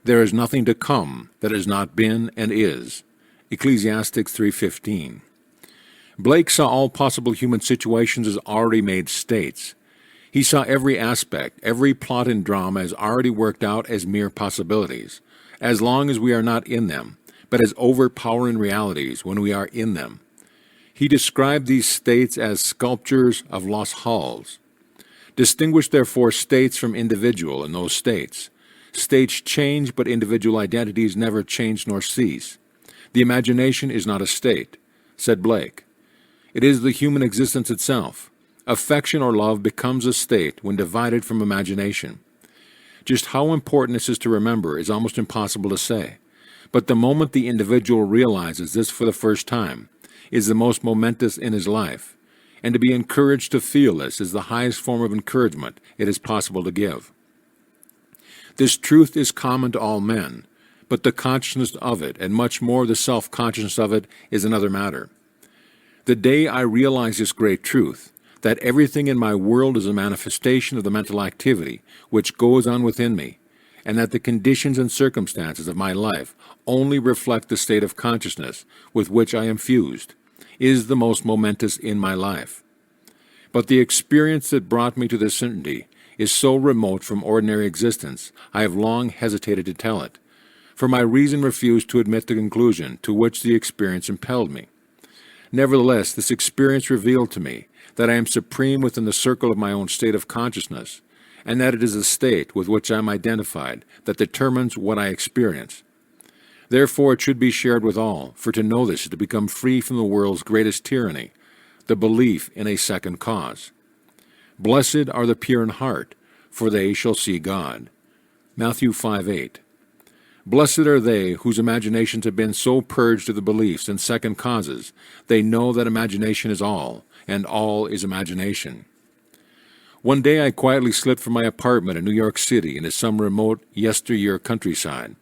There is nothing to come that has not been and is. Ecclesiastes 3:15. Blake saw all possible human situations as already made states. He saw every aspect, every plot and drama as already worked out as mere possibilities, as long as we are not in them, but as overpowering realities when we are in them. He described these states as sculptures of lost halls. Distinguish therefore states from individual in those states. States change, but individual identities never change nor cease. The imagination is not a state, said Blake. It is the human existence itself. Affection or love becomes a state when divided from imagination. Just how important this is to remember is almost impossible to say. But the moment the individual realizes this for the first time is the most momentous in his life, and to be encouraged to feel this is the highest form of encouragement it is possible to give. This truth is common to all men, but the consciousness of it, and much more the self-consciousness of it, is another matter. The day I realize this great truth, that everything in my world is a manifestation of the mental activity which goes on within me, and that the conditions and circumstances of my life only reflect the state of consciousness with which I am fused, is the most momentous in my life. But the experience that brought me to this certainty is so remote from ordinary existence, I have long hesitated to tell it, for my reason refused to admit the conclusion to which the experience impelled me. Nevertheless, this experience revealed to me that I am supreme within the circle of my own state of consciousness, and that it is a state with which I am identified that determines what I experience. Therefore it should be shared with all, for to know this is to become free from the world's greatest tyranny, the belief in a second cause. Blessed are the pure in heart, for they shall see God. Matthew 5:8. Blessed are they whose imaginations have been so purged of the beliefs and second causes, they know that imagination is all, and all is imagination. One day I quietly slipped from my apartment in New York City into some remote yesteryear countryside.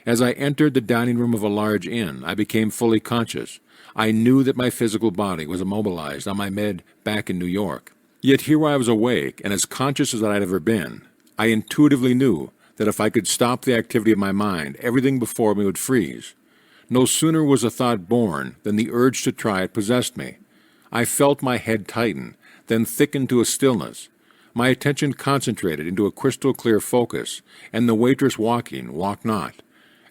As I entered the dining room of a large inn, I became fully conscious. I knew that my physical body was immobilized on my bed back in New York. Yet here I was awake and as conscious as I'd ever been. I intuitively knew that if I could stop the activity of my mind, everything before me would freeze. No sooner was a thought born than the urge to try it possessed me. I felt my head tighten, then thicken to a stillness. My attention concentrated into a crystal-clear focus, and the waitress walking walked not.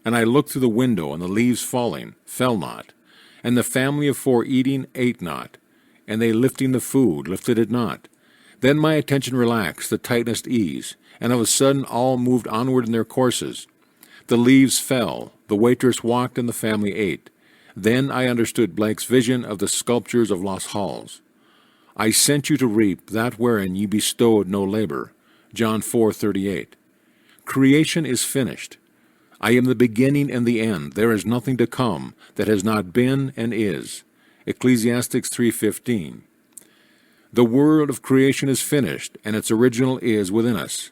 And I looked through the window, and the leaves falling fell not. And the family of four eating ate not. And they lifting the food lifted it not. Then my attention relaxed, the tightness eased, and of a sudden all moved onward in their courses. The leaves fell, the waitress walked, and the family ate. Then I understood Blake's vision of the sculptures of lost halls. I sent you to reap that wherein ye bestowed no labor. John 4:38. Creation is finished. I am the beginning and the end. There is nothing to come that has not been and is. Ecclesiastes 3:15. The world of creation is finished, and its original is within us.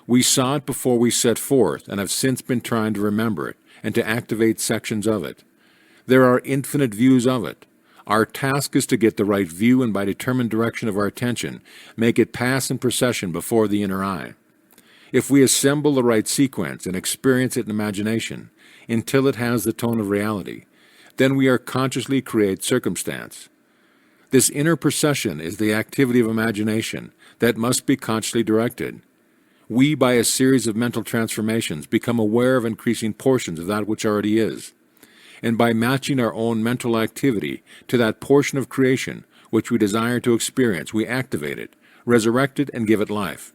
We saw it before we set forth, and have since been trying to remember it, and to activate sections of it. There are infinite views of it. Our task is to get the right view, and by determined direction of our attention, make it pass in procession before the inner eye. If we assemble the right sequence and experience it in imagination, until it has the tone of reality, then we are consciously create circumstance. This inner procession is the activity of imagination that must be consciously directed. We, by a series of mental transformations, become aware of increasing portions of that which already is. And by matching our own mental activity to that portion of creation which we desire to experience, we activate it, resurrect it, and give it life.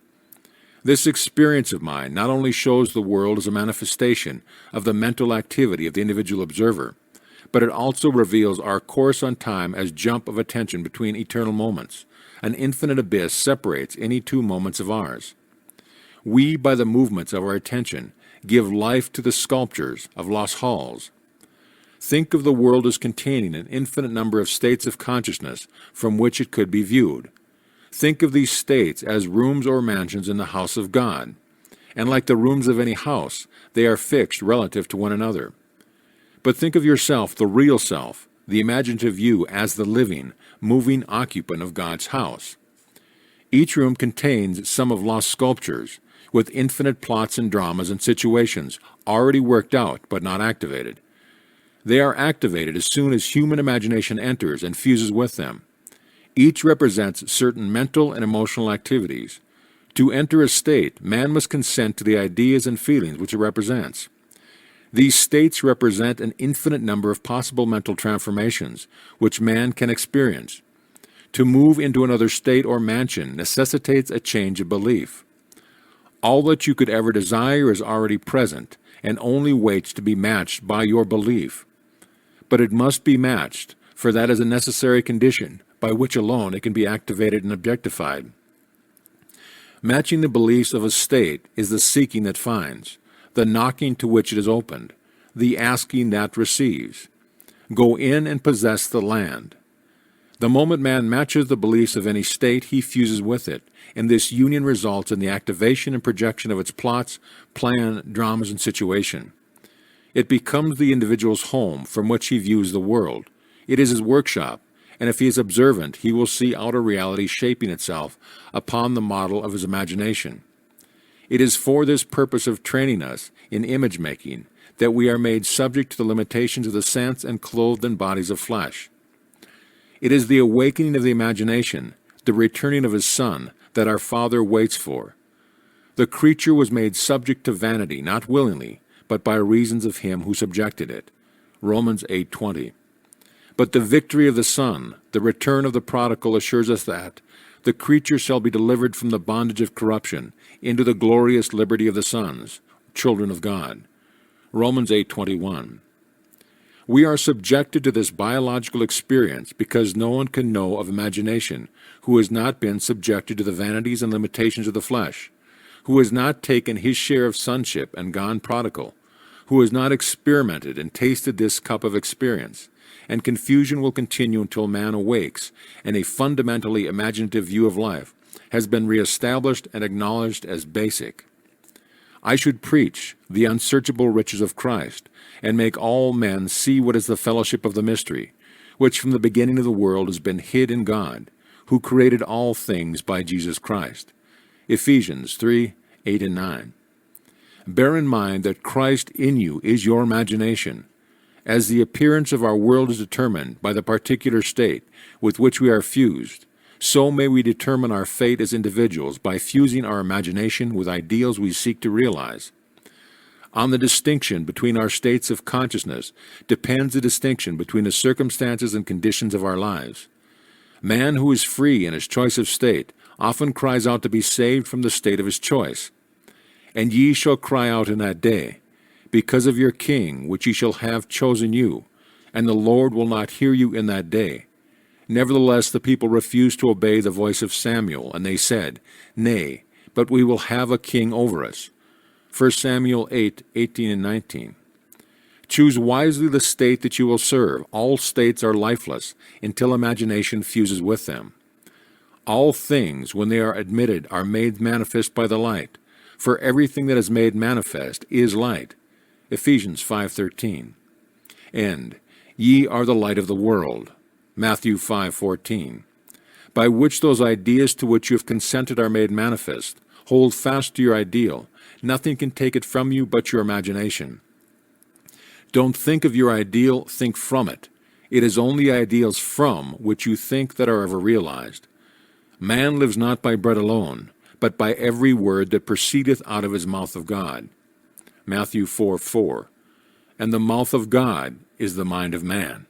This experience of mine not only shows the world as a manifestation of the mental activity of the individual observer, but it also reveals our course on time as jump of attention between eternal moments. An infinite abyss separates any two moments of ours. We, by the movements of our attention, give life to the sculptures of lost halls. Think of the world as containing an infinite number of states of consciousness from which it could be viewed. Think of these states as rooms or mansions in the house of God, and like the rooms of any house, they are fixed relative to one another. But think of yourself, the real self, the imaginative you, as the living, moving occupant of God's house. Each room contains some of lost sculptures, with infinite plots and dramas and situations already worked out but not activated. They are activated as soon as human imagination enters and fuses with them. Each represents certain mental and emotional activities. To enter a state, man must consent to the ideas and feelings which it represents. These states represent an infinite number of possible mental transformations which man can experience. To move into another state or mansion necessitates a change of belief. All that you could ever desire is already present and only waits to be matched by your belief. But it must be matched, for that is a necessary condition by which alone it can be activated and objectified. Matching the beliefs of a state is the seeking that finds, the knocking to which it is opened, the asking that receives. Go in and possess the land. The moment man matches the beliefs of any state, he fuses with it, and this union results in the activation and projection of its plots, plan, dramas, and situation. It becomes the individual's home from which he views the world. It is his workshop, and if he is observant, he will see outer reality shaping itself upon the model of his imagination. It is for this purpose of training us in image-making that we are made subject to the limitations of the sense and clothed in bodies of flesh. It is the awakening of the imagination, the returning of his Son, that our Father waits for. The creature was made subject to vanity, not willingly, but by reasons of him who subjected it. Romans 8:20. But the victory of the Son, the return of the prodigal, assures us that the creature shall be delivered from the bondage of corruption into the glorious liberty of the sons, children of God. Romans 8:21. We are subjected to this biological experience because no one can know of imagination who has not been subjected to the vanities and limitations of the flesh, who has not taken his share of sonship and gone prodigal, who has not experimented and tasted this cup of experience, and confusion will continue until man awakes and a fundamentally imaginative view of life has been reestablished and acknowledged as basic. I should preach the unsearchable riches of Christ and make all men see what is the fellowship of the mystery, which from the beginning of the world has been hid in God, who created all things by Jesus Christ. Ephesians 3:8 and 9. Bear in mind that Christ in you is your imagination. As the appearance of our world is determined by the particular state with which we are fused, so may we determine our fate as individuals by fusing our imagination with ideals we seek to realize. On the distinction between our states of consciousness depends the distinction between the circumstances and conditions of our lives. Man who is free in his choice of state often cries out to be saved from the state of his choice. And ye shall cry out in that day, because of your king, which ye shall have chosen you, and the Lord will not hear you in that day. Nevertheless the people refused to obey the voice of Samuel, and they said, Nay, but we will have a king over us. 1 Samuel 8:18 and 19. Choose wisely the state that you will serve. All states are lifeless until imagination fuses with them. All things, when they are admitted, are made manifest by the light, for everything that is made manifest is light. Ephesians 5:13. And ye are the light of the world. Matthew 5:14. By which those ideas to which you have consented are made manifest. Hold fast to your ideal. Nothing can take it from you but your imagination. Don't think of your ideal, think from it. It is only ideals from which you think that are ever realized. Man lives not by bread alone, but by every word that proceedeth out of his mouth of God. Matthew 4:4. And the mouth of God is the mind of man.